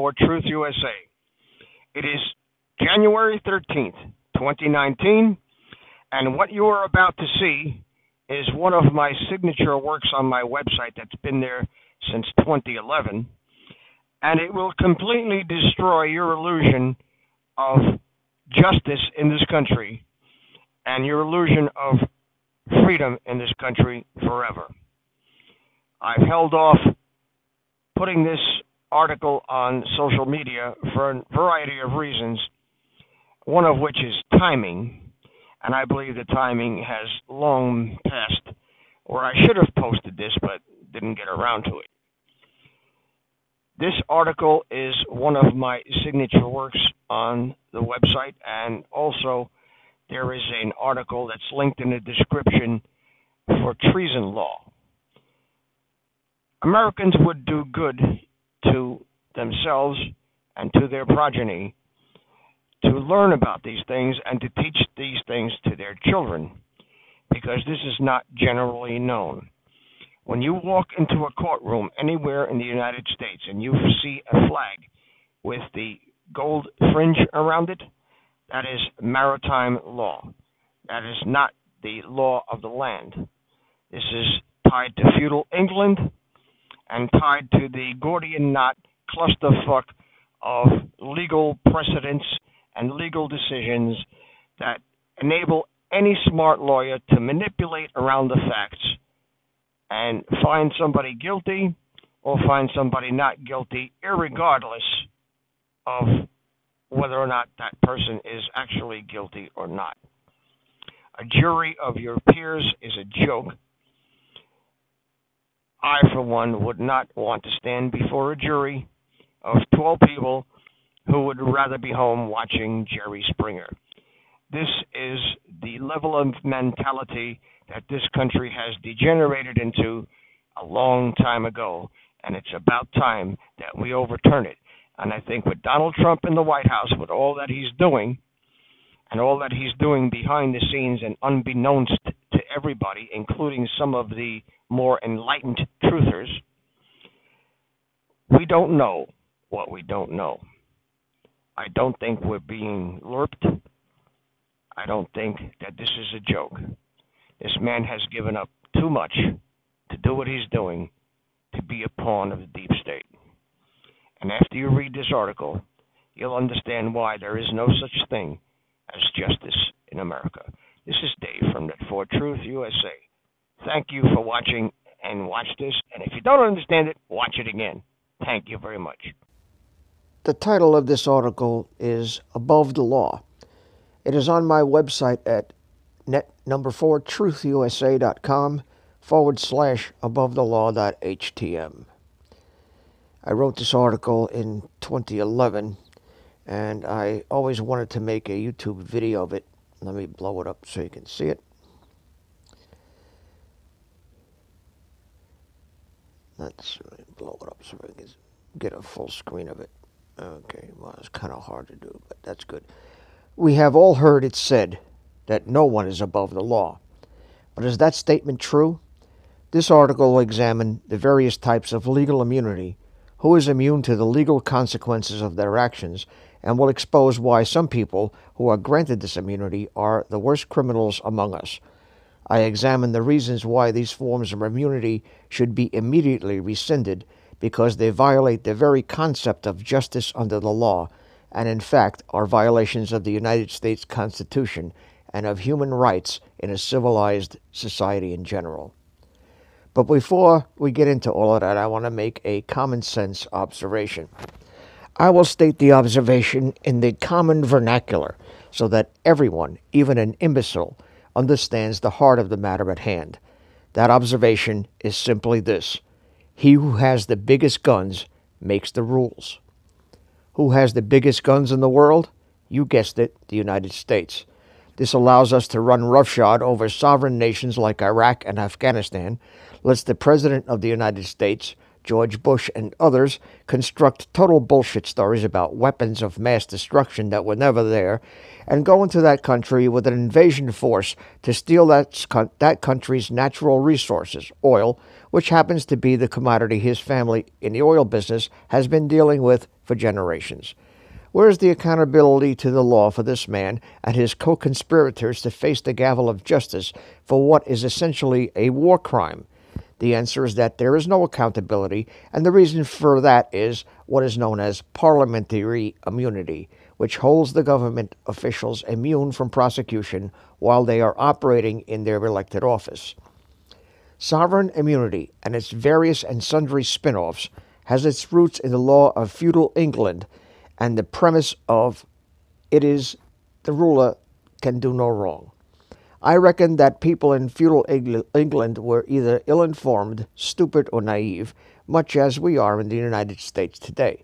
for Truth USA. It is January 13th, 2019, and what you are about to see is one of my signature works on my website that's been there since 2011, and it will completely destroy your illusion of justice in this country and your illusion of freedom in this country forever. I've held off putting this article on social media for a variety of reasons, one of which is timing, and I believe the timing has long passed, or I should have posted this but didn't get around to it. This article is one of my signature works on the website, and also there is an article that's linked in the description for treason law. Americans would do good to themselves and to their progeny to learn about these things and to teach these things to their children, because this is not generally known. When you walk into a courtroom anywhere in the United States and you see a flag with the gold fringe around it, that is maritime law. That is not the law of the land. This is tied to feudal England and tied to the Gordian knot clusterfuck of legal precedents and legal decisions that enable any smart lawyer to manipulate around the facts and find somebody guilty or find somebody not guilty, irregardless of whether or not that person is actually guilty or not. A jury of your peers is a joke. I, for one, would not want to stand before a jury of 12 people who would rather be home watching Jerry Springer. This is the level of mentality that this country has degenerated into a long time ago, and it's about time that we overturn it. And I think with Donald Trump in the White House, with all that he's doing, and all that he's doing behind the scenes and unbeknownst to everybody, including some of the more enlightened truthers, we don't know what we don't know. I don't think we're being lurped. I don't think that this is a joke. This man has given up too much to do what he's doing, to be a pawn of the deep state. And after you read this article, you'll understand why there is no such thing as justice in America. This is Dave from Net for Truth USA. Thank you for watching, and watch this. And if you don't understand it, watch it again. Thank you very much. The title of this article is Above the Law. It is on my website at net4truthUSA.com/abovethelaw.htm. I wrote this article in 2011, and I always wanted to make a YouTube video of it. Let me blow it up so you can see it. Let's blow it up so we can get a full screen of it. Okay, well, it's kind of hard to do, but that's good. We have all heard it said that no one is above the law. But is that statement true? This article will examine the various types of legal immunity, who is immune to the legal consequences of their actions, and will expose why some people who are granted this immunity are the worst criminals among us. I examine the reasons why these forms of immunity should be immediately rescinded, because they violate the very concept of justice under the law, and in fact are violations of the United States Constitution and of human rights in a civilized society in general. But before we get into all of that, I want to make a common sense observation. I will state the observation in the common vernacular so that everyone, even an imbecile, understands the heart of the matter at hand. That observation is simply this: he who has the biggest guns makes the rules. Who has the biggest guns in the world? You guessed it, the United States. This allows us to run roughshod over sovereign nations like Iraq and Afghanistan, lets the President of the United States, George Bush, and others construct total bullshit stories about weapons of mass destruction that were never there, and go into that country with an invasion force to steal that country's natural resources, oil, which happens to be the commodity his family in the oil business has been dealing with for generations. Where is the accountability to the law for this man and his co-conspirators to face the gavel of justice for what is essentially a war crime? The answer is that there is no accountability, and the reason for that is what is known as parliamentary immunity, which holds the government officials immune from prosecution while they are operating in their elected office. Sovereign immunity and its various and sundry spin-offs has its roots in the law of feudal England and the premise of it is the ruler can do no wrong. I reckon that people in feudal England were either ill-informed, stupid, or naive, much as we are in the United States today.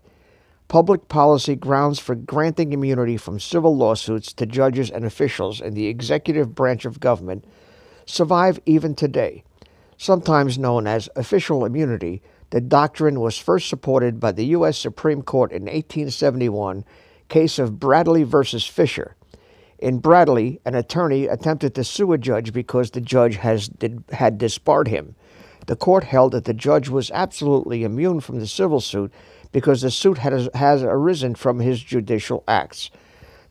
Public policy grounds for granting immunity from civil lawsuits to judges and officials in the executive branch of government survive even today. Sometimes known as official immunity, the doctrine was first supported by the U.S. Supreme Court in 1871, case of Bradley versus Fisher. In Bradley, an attorney attempted to sue a judge because the judge had disbarred him. The court held that the judge was absolutely immune from the civil suit because the suit has arisen from his judicial acts.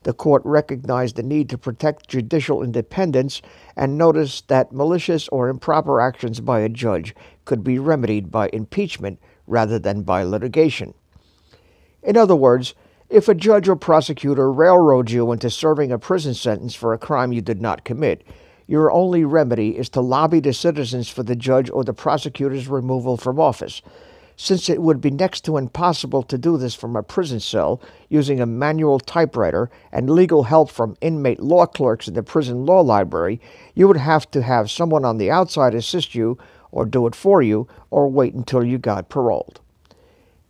The court recognized the need to protect judicial independence and noticed that malicious or improper actions by a judge could be remedied by impeachment rather than by litigation. In other words, if a judge or prosecutor railroads you into serving a prison sentence for a crime you did not commit, your only remedy is to lobby the citizens for the judge or the prosecutor's removal from office. Since it would be next to impossible to do this from a prison cell using a manual typewriter and legal help from inmate law clerks in the prison law library, you would have to have someone on the outside assist you or do it for you or wait until you got paroled.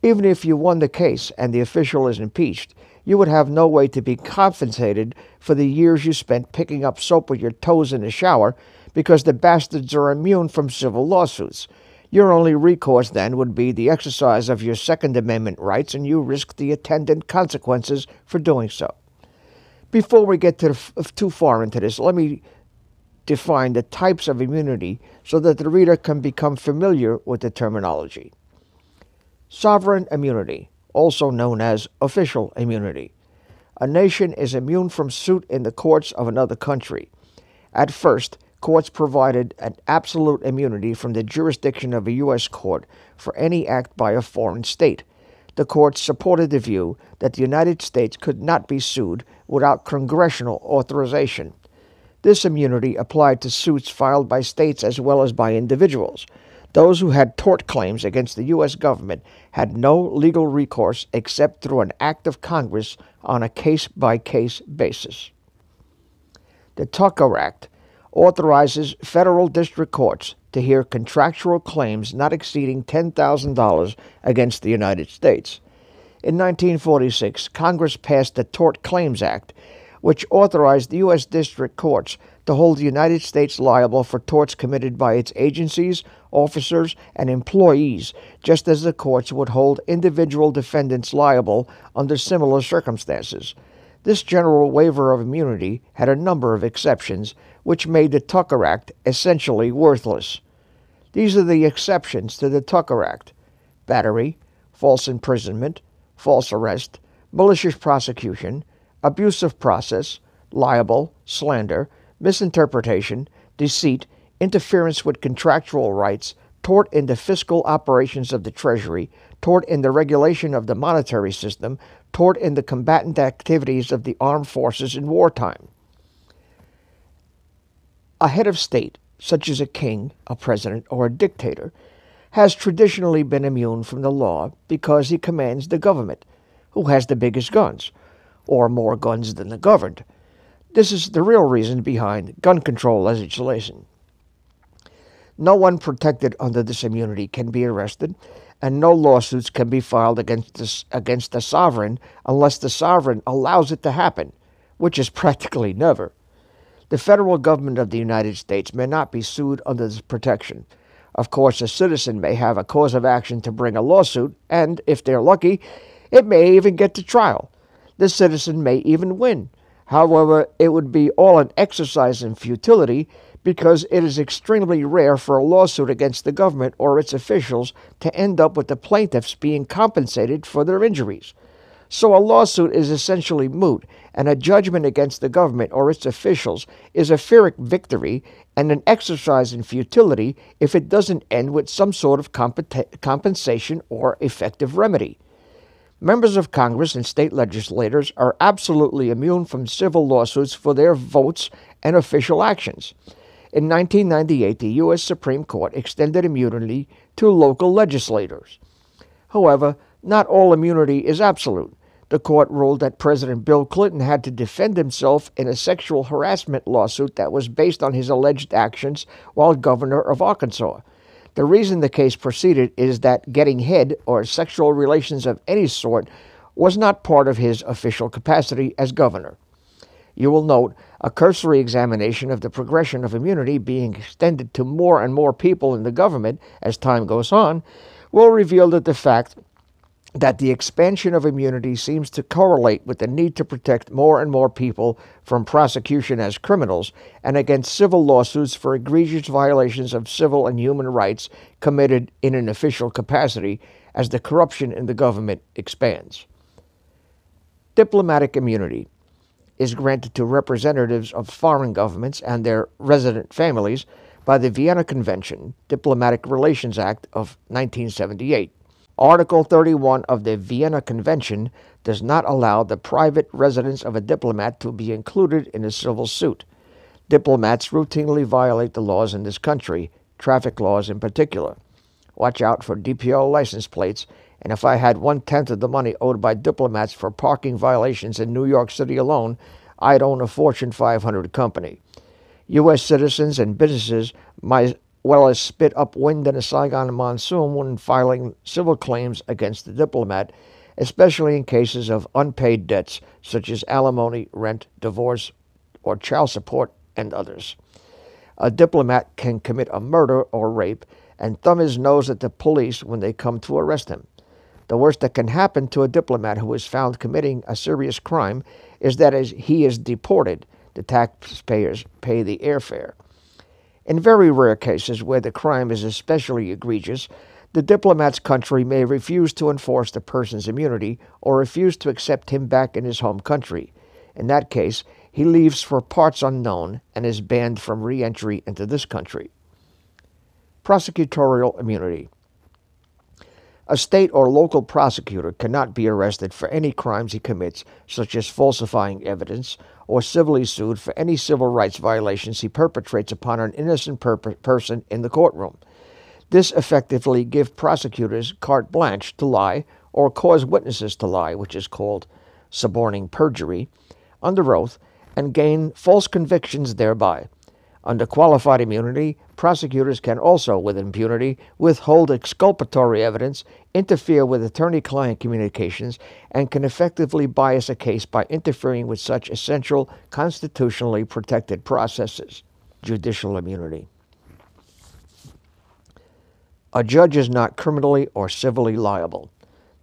Even if you won the case and the official is impeached, you would have no way to be compensated for the years you spent picking up soap with your toes in the shower because the bastards are immune from civil lawsuits. Your only recourse then would be the exercise of your Second Amendment rights, and you risk the attendant consequences for doing so. Before we get too far into this, let me define the types of immunity so that the reader can become familiar with the terminology. Sovereign immunity, also known as official immunity. A nation is immune from suit in the courts of another country. At first, courts provided an absolute immunity from the jurisdiction of a U.S. court for any act by a foreign state. The courts supported the view that the United States could not be sued without congressional authorization. This immunity applied to suits filed by states as well as by individuals. Those who had tort claims against the U.S. government had no legal recourse except through an act of Congress on a case-by-case basis. The Tucker Act authorizes federal district courts to hear contractual claims not exceeding $10,000 against the United States. In 1946, Congress passed the Tort Claims Act, which authorized the U.S. district courts to hold the United States liable for torts committed by its agencies, officers, and employees, just as the courts would hold individual defendants liable under similar circumstances. This general waiver of immunity had a number of exceptions, which made the Tucker Act essentially worthless. These are the exceptions to the Tucker Act: battery, false imprisonment, false arrest, malicious prosecution, abuse of process, libel, slander, misinterpretation, deceit, interference with contractual rights, tort in the fiscal operations of the Treasury, tort in the regulation of the monetary system, tort in the combatant activities of the armed forces in wartime. A head of state, such as a king, a president, or a dictator, has traditionally been immune from the law because he commands the government, who has the biggest guns, or more guns than the governed. This is the real reason behind gun control legislation. No one protected under this immunity can be arrested, and no lawsuits can be filed against the sovereign unless the sovereign allows it to happen, which is practically never. The federal government of the United States may not be sued under this protection. Of course, a citizen may have a cause of action to bring a lawsuit, and, if they're lucky, it may even get to trial. The citizen may even win. However, it would be all an exercise in futility because it is extremely rare for a lawsuit against the government or its officials to end up with the plaintiffs being compensated for their injuries. So a lawsuit is essentially moot, and a judgment against the government or its officials is a Pyrrhic victory and an exercise in futility if it doesn't end with some sort of compensation or effective remedy. Members of Congress and state legislators are absolutely immune from civil lawsuits for their votes and official actions. In 1998, the U.S. Supreme Court extended immunity to local legislators. However, not all immunity is absolute. The court ruled that President Bill Clinton had to defend himself in a sexual harassment lawsuit that was based on his alleged actions while governor of Arkansas. The reason the case proceeded is that getting head or sexual relations of any sort was not part of his official capacity as governor. You will note a cursory examination of the progression of immunity being extended to more and more people in the government as time goes on will reveal that the fact that the expansion of immunity seems to correlate with the need to protect more and more people from prosecution as criminals and against civil lawsuits for egregious violations of civil and human rights committed in an official capacity as the corruption in the government expands. Diplomatic immunity is granted to representatives of foreign governments and their resident families by the Vienna Convention, Diplomatic Relations Act of 1978. Article 31 of the Vienna Convention does not allow the private residence of a diplomat to be included in a civil suit. Diplomats routinely violate the laws in this country, traffic laws in particular. Watch out for DPO license plates, and if I had 1/10 of the money owed by diplomats for parking violations in New York City alone, I'd own a Fortune 500 company. U.S. citizens and businesses might well as spit up wind in a Saigon monsoon when filing civil claims against the diplomat, especially in cases of unpaid debts such as alimony, rent, divorce, or child support, and others. A diplomat can commit a murder or rape and thumb his nose at the police when they come to arrest him. The worst that can happen to a diplomat who is found committing a serious crime is that he is deported. The taxpayers pay the airfare. In very rare cases where the crime is especially egregious, the diplomat's country may refuse to enforce the person's immunity or refuse to accept him back in his home country. In that case, he leaves for parts unknown and is banned from re-entry into this country. Prosecutorial immunity. A state or local prosecutor cannot be arrested for any crimes he commits, such as falsifying evidence, or civilly sued for any civil rights violations he perpetrates upon an innocent person in the courtroom. This effectively gives prosecutors carte blanche to lie or cause witnesses to lie, which is called suborning perjury, under oath, and gain false convictions thereby. Under qualified immunity, prosecutors can also, with impunity, withhold exculpatory evidence, interfere with attorney-client communications, and can effectively bias a case by interfering with such essential, constitutionally protected processes. Judicial immunity. A judge is not criminally or civilly liable.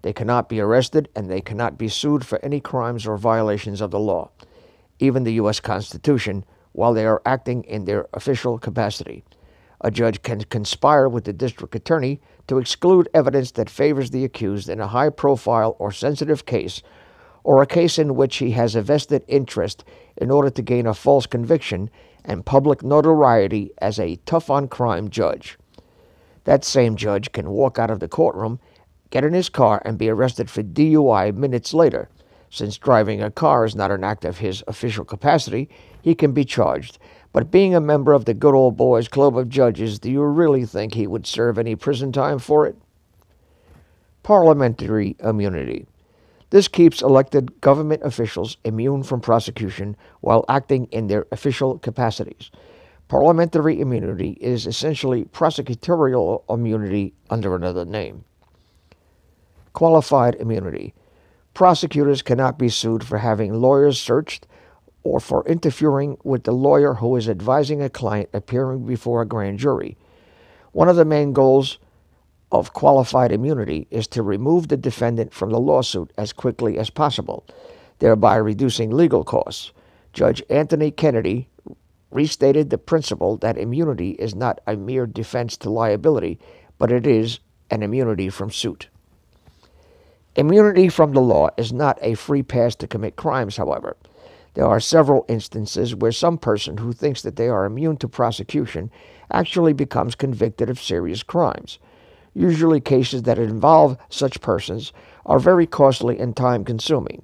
They cannot be arrested, and they cannot be sued for any crimes or violations of the law, even the U.S. Constitution, while they are acting in their official capacity. A judge can conspire with the district attorney to exclude evidence that favors the accused in a high-profile or sensitive case, or a case in which he has a vested interest in order to gain a false conviction and public notoriety as a tough-on-crime judge. That same judge can walk out of the courtroom, get in his car, and be arrested for DUI minutes later. Since driving a car is not an act of his official capacity, he can be charged. But being a member of the good old boys club of judges, do you really think he would serve any prison time for it? Parliamentary immunity. This keeps elected government officials immune from prosecution while acting in their official capacities. Parliamentary immunity is essentially prosecutorial immunity under another name. Qualified immunity. Prosecutors cannot be sued for having lawyers searched or for interfering with the lawyer who is advising a client appearing before a grand jury. One of the main goals of qualified immunity is to remove the defendant from the lawsuit as quickly as possible, thereby reducing legal costs. Judge Anthony Kennedy restated the principle that immunity is not a mere defense to liability, but it is an immunity from suit. Immunity from the law is not a free pass to commit crimes, however. There are several instances where some person who thinks that they are immune to prosecution actually becomes convicted of serious crimes. Usually cases that involve such persons are very costly and time-consuming.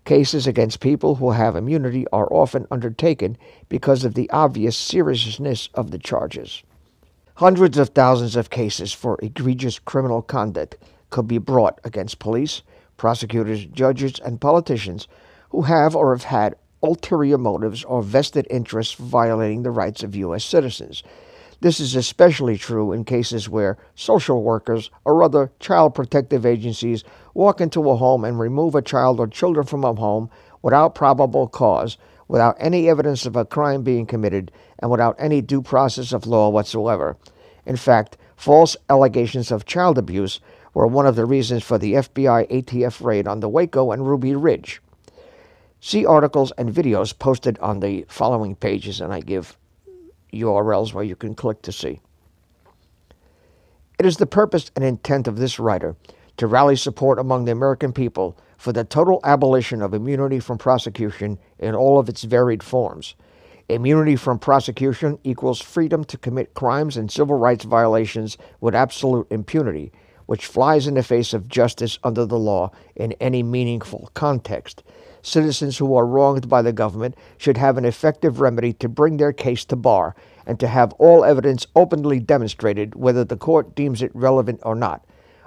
Cases against people who have immunity are often undertaken because of the obvious seriousness of the charges. Hundreds of thousands of cases for egregious criminal conduct could be brought against police, prosecutors, judges, and politicians who have or have had ulterior motives or vested interests for violating the rights of U.S. citizens. This is especially true in cases where social workers or other child protective agencies walk into a home and remove a child or children from a home without probable cause, without any evidence of a crime being committed, and without any due process of law whatsoever. In fact, false allegations of child abuse were one of the reasons for the FBI ATF raid on the Waco and Ruby Ridge. See articles and videos posted on the following pages, and I give URLs where you can click to see. It is the purpose and intent of this writer to rally support among the American people for the total abolition of immunity from prosecution in all of its varied forms. Immunity from prosecution equals freedom to commit crimes and civil rights violations with absolute impunity, which flies in the face of justice under the law in any meaningful context. Citizens who are wronged by the government should have an effective remedy to bring their case to bar and to have all evidence openly demonstrated, whether the court deems it relevant or not.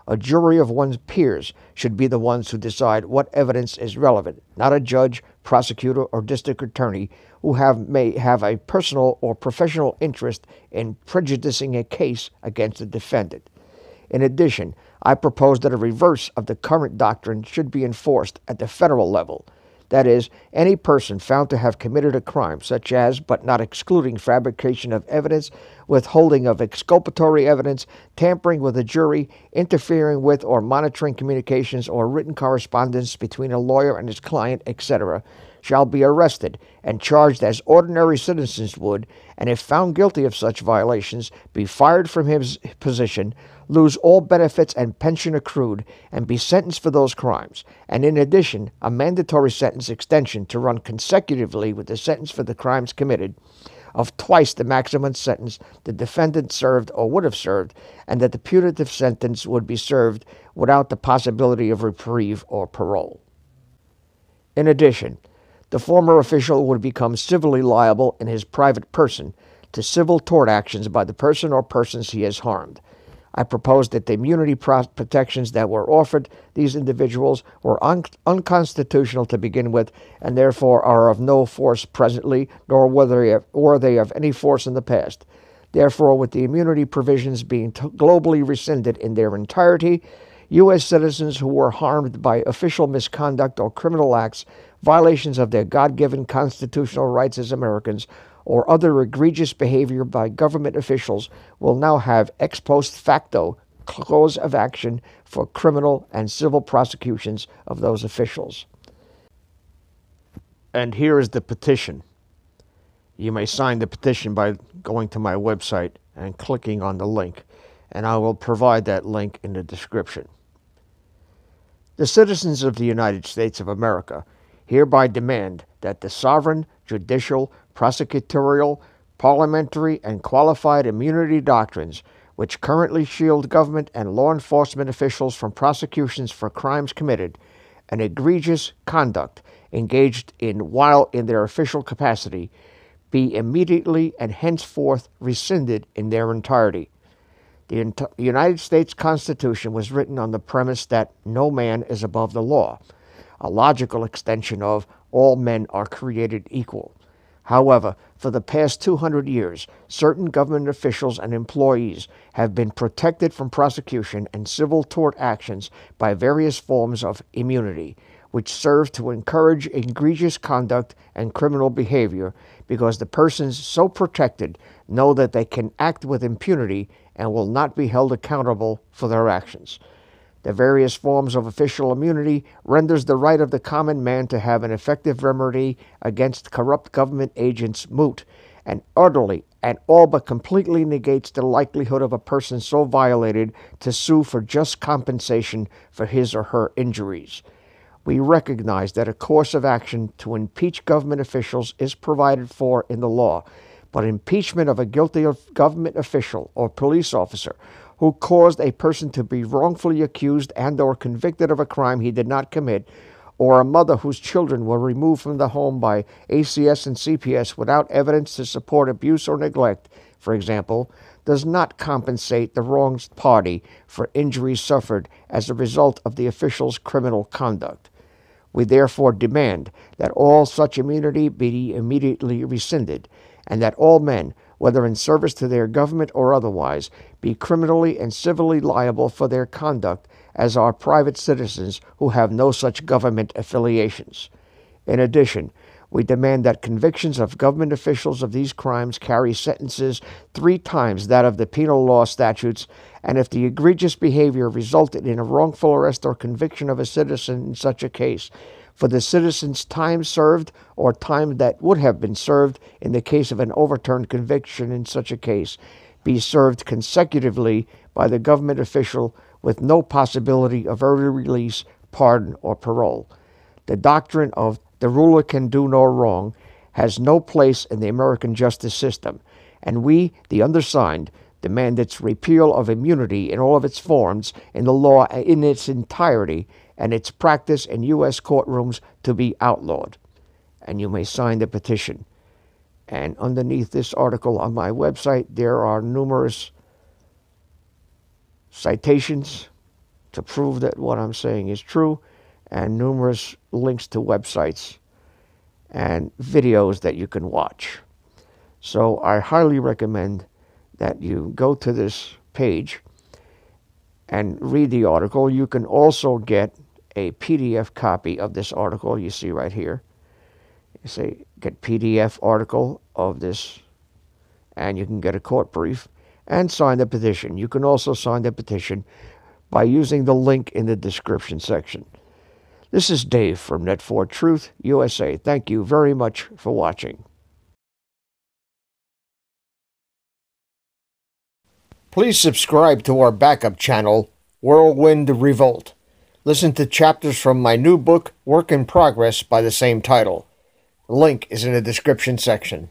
A jury of one's peers should be the ones who decide what evidence is relevant, not a judge, prosecutor, or district attorney who may have a personal or professional interest in prejudicing a case against the defendant. In addition, I propose that a reverse of the current doctrine should be enforced at the federal level. That is, any person found to have committed a crime, such as, but not excluding, fabrication of evidence, withholding of exculpatory evidence, tampering with a jury, interfering with or monitoring communications or written correspondence between a lawyer and his client, etc., shall be arrested and charged as ordinary citizens would, and if found guilty of such violations, be fired from his position, lose all benefits and pension accrued, and be sentenced for those crimes, and in addition, a mandatory sentence extension to run consecutively with the sentence for the crimes committed of twice the maximum sentence the defendant served or would have served, and that the punitive sentence would be served without the possibility of reprieve or parole. In addition, the former official would become civilly liable in his private person to civil tort actions by the person or persons he has harmed. I propose that the immunity protections that were offered these individuals were unconstitutional to begin with, and therefore are of no force presently, nor were they of any force in the past. Therefore, with the immunity provisions being globally rescinded in their entirety, U.S. citizens who were harmed by official misconduct or criminal acts, violations of their God-given constitutional rights as Americans, or other egregious behavior by government officials will now have ex post facto cause of action for criminal and civil prosecutions of those officials. And here is the petition. You may sign the petition by going to my website and clicking on the link, and I will provide that link in the description. The citizens of the United States of America hereby demand that the sovereign, judicial, prosecutorial, parliamentary, and qualified immunity doctrines, which currently shield government and law enforcement officials from prosecutions for crimes committed and egregious conduct engaged in while in their official capacity, be immediately and henceforth rescinded in their entirety. The United States Constitution was written on the premise that no man is above the law, a logical extension of all men are created equal. However, for the past 200 years, certain government officials and employees have been protected from prosecution and civil tort actions by various forms of immunity, which serve to encourage egregious conduct and criminal behavior because the persons so protected know that they can act with impunity and will not be held accountable for their actions. The various forms of official immunity renders the right of the common man to have an effective remedy against corrupt government agents moot, and utterly and all but completely negates the likelihood of a person so violated to sue for just compensation for his or her injuries. We recognize that a course of action to impeach government officials is provided for in the law, but impeachment of a guilty government official or police officer who caused a person to be wrongfully accused and or convicted of a crime he did not commit, or a mother whose children were removed from the home by ACS and CPS without evidence to support abuse or neglect, for example, does not compensate the wronged party for injuries suffered as a result of the official's criminal conduct. We therefore demand that all such immunity be immediately rescinded, and that all men, whether in service to their government or otherwise, be criminally and civilly liable for their conduct as are private citizens who have no such government affiliations. In addition, we demand that convictions of government officials of these crimes carry sentences 3 times that of the penal law statutes, and if the egregious behavior resulted in a wrongful arrest or conviction of a citizen in such a case, for the citizen's time served or time that would have been served in the case of an overturned conviction in such a case, be served consecutively by the government official with no possibility of early release, pardon, or parole. The doctrine of the ruler can do no wrong has no place in the American justice system, and we, the undersigned, demand its repeal of immunity in all of its forms in the law in its entirety, and its practice in U.S. courtrooms to be outlawed. And you may sign the petition. And underneath this article on my website, there are numerous citations to prove that what I'm saying is true, and numerous links to websites and videos that you can watch. So I highly recommend that you go to this page and read the article. You can also get a PDF copy of this article you see right here. You say get PDF article of this, and you can get a court brief and sign the petition. You can also sign the petition by using the link in the description section. This is Dave from Net4 Truth USA. Thank you very much for watching. Please subscribe to our backup channel, Whirlwind Revolt. Listen to chapters from my new book, Work in Progress, by the same title. The link is in the description section.